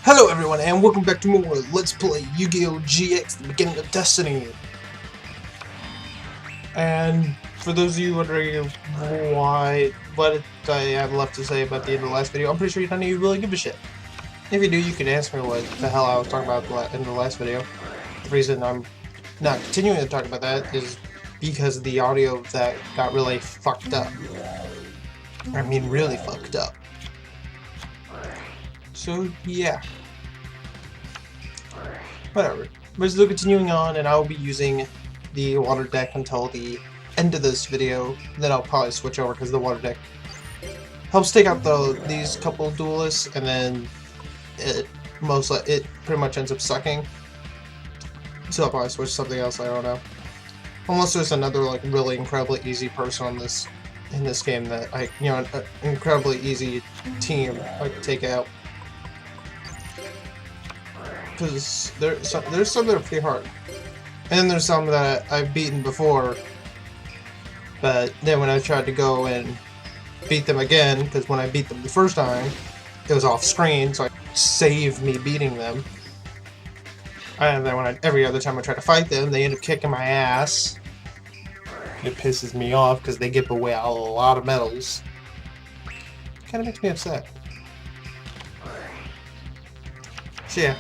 Hello everyone and welcome back to more Let's Play Yu-Gi-Oh! GX, the beginning of Destiny. And for those of you wondering what I have left to say about the end of the last video, I'm pretty sure none of you really give a shit. If you do, you can ask me what the hell I was talking about in the last video. The reason I'm not continuing to talk about that is because the audio of that got really fucked up. I mean really fucked up. So, yeah. Whatever. We're still continuing on, and I'll be using the water deck until the end of this video. Then I'll probably switch over because the water deck helps take out these couple duelists, and then it pretty much ends up sucking. So I'll probably switch to something else. I don't know. Unless there's another like really incredibly easy person in this game that an incredibly easy team I could take out. Because there's some that are pretty hard, and then there's some that I've beaten before, but then when I tried to go and beat them again, because when I beat them the first time it was off screen, so it saved me beating them, and then every other time I try to fight them they end up kicking my ass. It pisses me off because they give away a lot of medals. Kind of makes me upset. So yeah.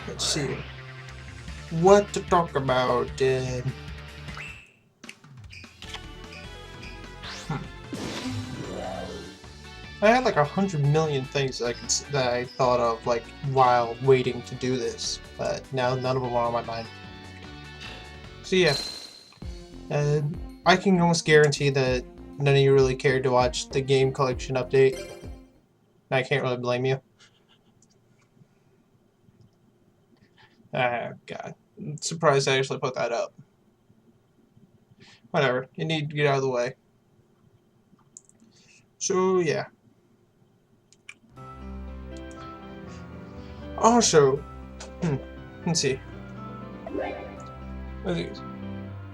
Let's see what to talk about. I had like 100 million things that I thought of like while waiting to do this, but now none of them are on my mind. So yeah, I can almost guarantee that none of you really cared to watch the game collection update. I can't really blame you. God. I'm surprised I actually put that up. Whatever. You need to get out of the way. So, yeah. Also, let's see. Let's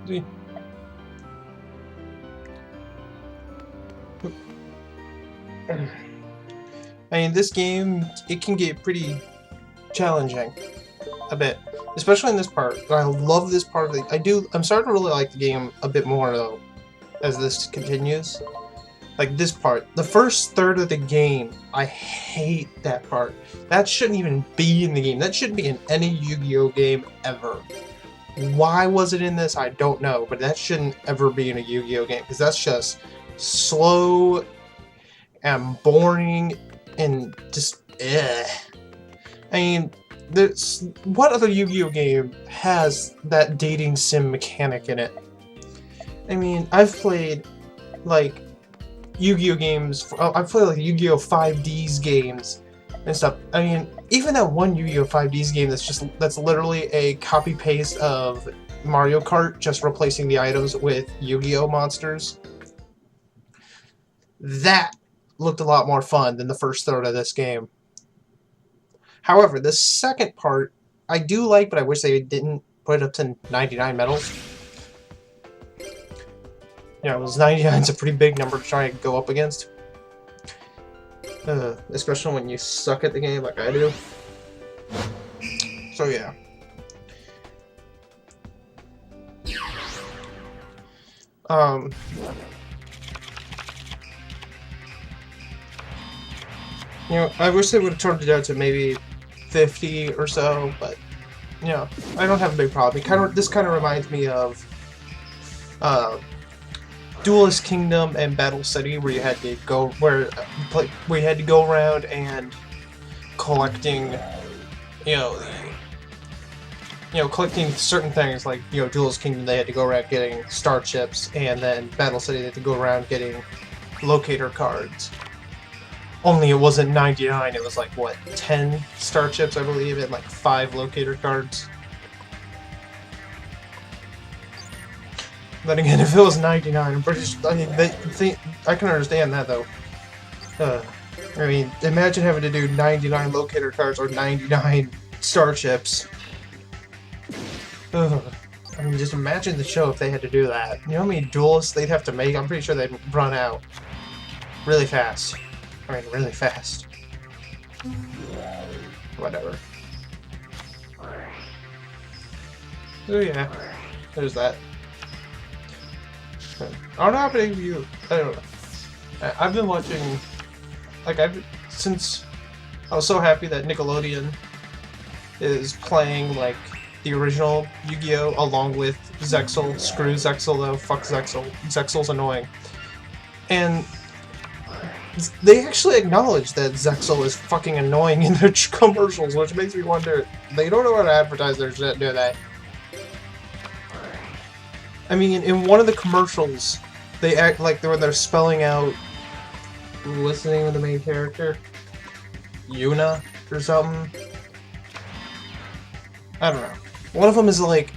see. I mean, this game, it can get pretty challenging. A bit, especially in this part. I love this part of I'm starting to really like the game a bit more though, as this continues. Like this part, the first third of the game, I hate that part. That shouldn't even be in the game. That shouldn't be in any Yu-Gi-Oh game ever. Why was it in this? I don't know, but that shouldn't ever be in a Yu-Gi-Oh game because that's just slow and boring and just I mean. What other Yu-Gi-Oh game has that dating sim mechanic in it? I mean, I've played like Yu-Gi-Oh games. I've played like Yu-Gi-Oh 5Ds games and stuff. I mean, even that one Yu-Gi-Oh 5Ds game that's literally a copy paste of Mario Kart, just replacing the items with Yu-Gi-Oh monsters. That looked a lot more fun than the first third of this game. However, the second part, I do like, but I wish they didn't put it up to 99 medals. Yeah, 99's a pretty big number to try and go up against. Especially when you suck at the game like I do. So yeah. I wish they would have turned it down to maybe 50 or so, but I don't have a big problem. This kind of reminds me of Duelist Kingdom and Battle City, where you had to go around and collecting, collecting certain things. Like Duelist Kingdom, they had to go around getting star chips, and then Battle City, they had to go around getting locator cards. Only it wasn't 99, it was like, what, 10 star chips, I believe, and like 5 locator cards. Then again, if it was 99, I'm pretty sure, I mean, I can understand that, though. I mean, imagine having to do 99 locator cards or 99 star chips. I mean, just imagine the show if they had to do that. You know how many duelists they'd have to make? I'm pretty sure they'd run out really fast. I mean, really fast. Whatever. So yeah, there's that. I don't know how many of you. I don't know. I've been watching. Like since I was so happy that Nickelodeon is playing like the original Yu-Gi-Oh along with Zexal. Screw Zexal though. Fuck Zexal. Zexal's annoying. And they actually acknowledge that Zexal is fucking annoying in their commercials, which makes me wonder, they don't know how to advertise their shit, do they? I mean, in one of the commercials, they act like when they're spelling out, what's the name of the main character? Yuna or something? I don't know. One of them is like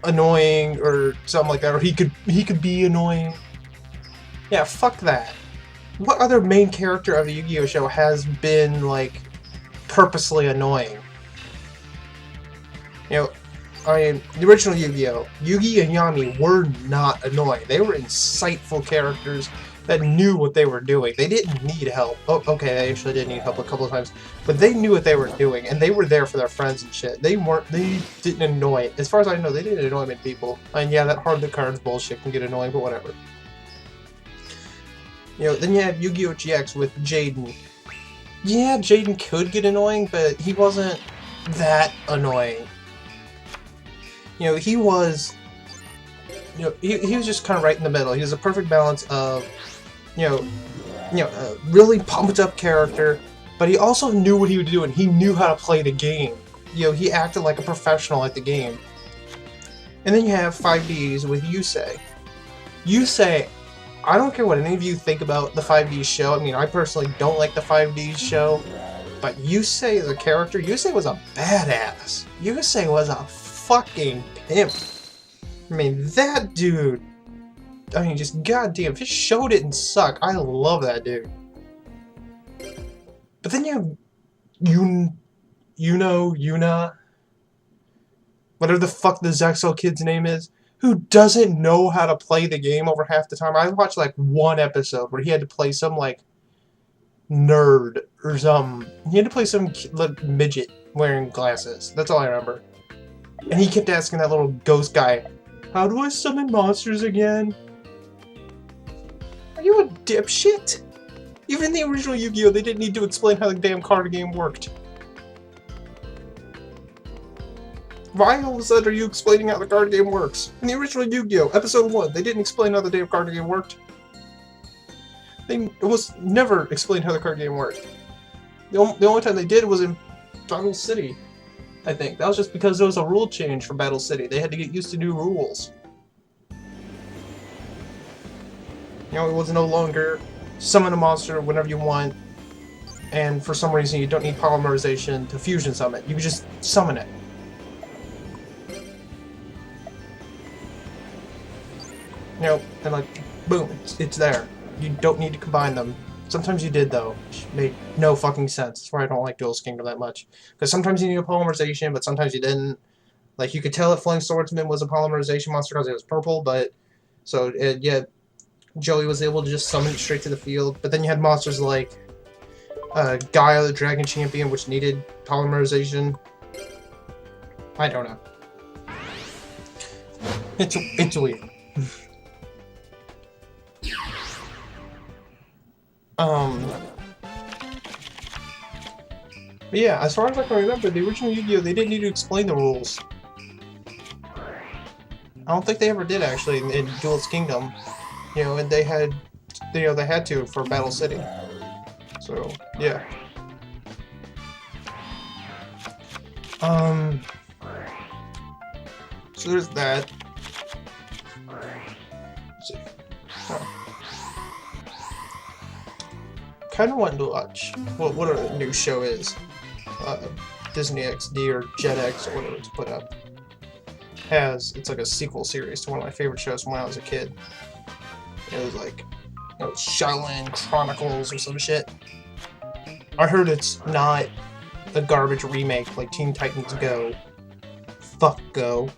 annoying or something like that, or he could be annoying. Yeah, fuck that. What other main character of a Yu-Gi-Oh show has been, like, purposely annoying? You know, I mean, the original Yu-Gi-Oh! Yugi and Yami were not annoying. They were insightful characters that knew what they were doing. They didn't need help. Oh, okay, they actually did need help a couple of times. But they knew what they were doing, and they were there for their friends and shit. They didn't annoy, as far as I know, they didn't annoy many people. And yeah, that hard to cards bullshit can get annoying, but whatever. You know, then you have Yu-Gi-Oh! GX with Jaden. Yeah, Jaden could get annoying, but he wasn't that annoying. You know, he was... You know, he was just kind of right in the middle. He was a perfect balance of, a really pumped up character, but he also knew what he was doing. He knew how to play the game. You know, he acted like a professional at the game. And then you have 5Ds with Yusei. Yusei... I don't care what any of you think about the 5D show. I mean, I personally don't like the 5D show, but Yusei as a character, Yusei was a badass. Yusei was a fucking pimp. I mean, that dude, I mean, just goddamn, if his show didn't suck, I love that dude. But then you have Yuna, whatever the fuck the Zexal kid's name is, who doesn't know how to play the game over half the time. I watched like one episode where he had to play some like nerd or some. He had to play some like, midget wearing glasses. That's all I remember. And he kept asking that little ghost guy, "How do I summon monsters again?" Are you a dipshit? Even in the original Yu-Gi-Oh! They didn't need to explain how the damn card game worked. Why all of a sudden are you explaining how the card game works? In the original Yu-Gi-Oh! Episode 1, they didn't explain how the damn card game worked. It was never explained how the card game worked. The only time they did was in Battle City, I think. That was just because there was a rule change for Battle City. They had to get used to new rules. You know, it was no longer summon a monster whenever you want, and for some reason you don't need polymerization to fusion summon. You can just summon it. You know, and like, boom, it's there. You don't need to combine them. Sometimes you did, though, which made no fucking sense. That's why I don't like Duel's Kingdom that much. Because sometimes you need a polymerization, but sometimes you didn't. Like, you could tell that Flying Swordsman was a polymerization monster because it was purple, but... So, yeah, Joey was able to just summon it straight to the field. But then you had monsters like Gaia, the Dragon Champion, which needed polymerization. I don't know. It's weird. But yeah, as far as I can remember, the original Yu-Gi-Oh! They didn't need to explain the rules. I don't think they ever did, actually, in Duel's Kingdom. You know, and they had to for Battle City. So, yeah. So there's that. Let's see. Kind of wanted to watch what a new show is. Disney XD or Jetix or whatever it's put up. It's like a sequel series to one of my favorite shows from when I was a kid. It was like, Shaolin Chronicles or some shit. I heard it's not a garbage remake like Teen Titans Go. Fuck Go.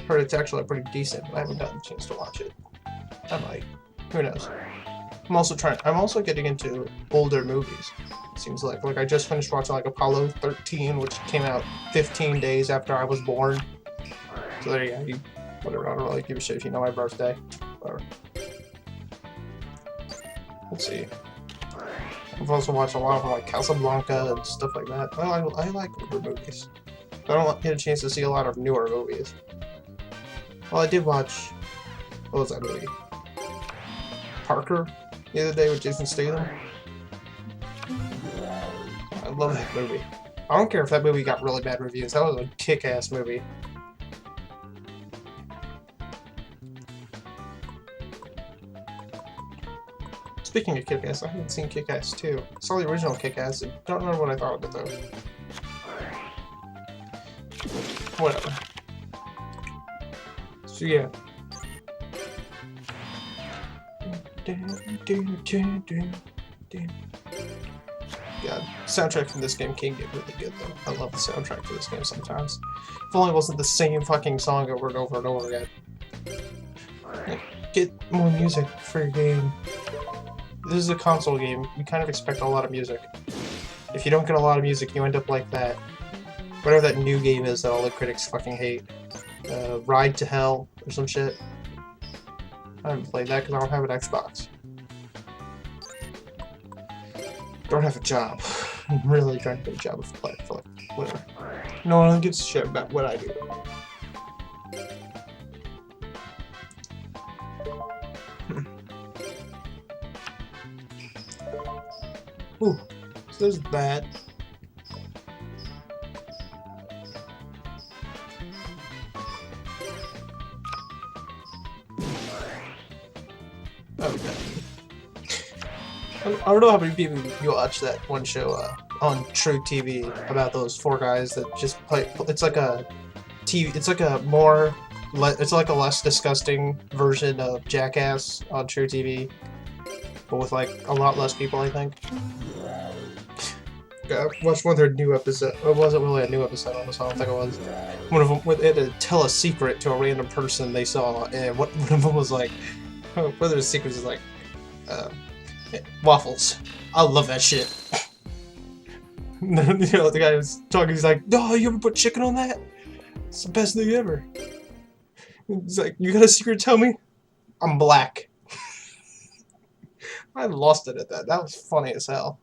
Heard it's actually pretty decent, but I haven't gotten a chance to watch it. I might. Who knows? I'm also getting into older movies. It seems like I just finished watching like Apollo 13, which came out 15 days after I was born. So there you go. Whatever. I don't really give a shit if you know my birthday. Whatever. Let's see. I've also watched a lot of like Casablanca and stuff like that. Well, I like older movies. I don't get a chance to see a lot of newer movies. Well, I did watch. What was that movie? Parker the other day with Jason Statham. I love that movie. I don't care if that movie got really bad reviews. That was a kick-ass movie. Speaking of Kick-Ass, I haven't seen Kick-Ass 2. I saw the original Kick-Ass and don't remember what I thought of it though. Whatever. So yeah. God, soundtrack from this game can get really good though. I love the soundtrack for this game sometimes. If only it wasn't the same fucking song over and over and over again. Like, get more music for your game. This is a console game. You kind of expect a lot of music. If you don't get a lot of music, you end up like that. Whatever that new game is that all the critics fucking hate. Ride to Hell or some shit. I haven't played that because I don't have an Xbox. Don't have a job. I'm really trying to get a job if I play it for like, whatever. No one gives a shit about what I do. Ooh, so there's that. Okay. I don't know how many people you watch that one show on True TV about those four guys that just play. It's like a TV. It's like a more. It's like a less disgusting version of Jackass on True TV, but with like a lot less people, I think. I watched one of their new episodes. It wasn't really a new episode, I don't think it was. One of them they had to tell a secret to a random person they saw, and one of them was like, one of their secrets is like, waffles. I love that shit. You know, the guy was talking, he's like, oh, you ever put chicken on that? It's the best thing ever. He's like, you got a secret to tell me? I'm black. I lost it at that. That was funny as hell.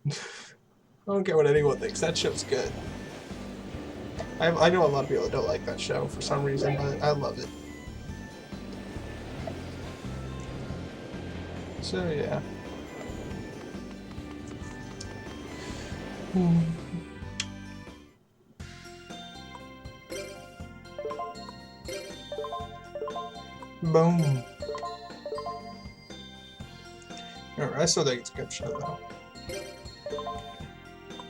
I don't care what anyone thinks. That show's good. I know a lot of people that don't like that show for some reason, but I love it. So yeah. Boom. Alright, I still think it's a good show though.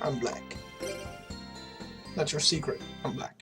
I'm black. That's your secret. I'm black.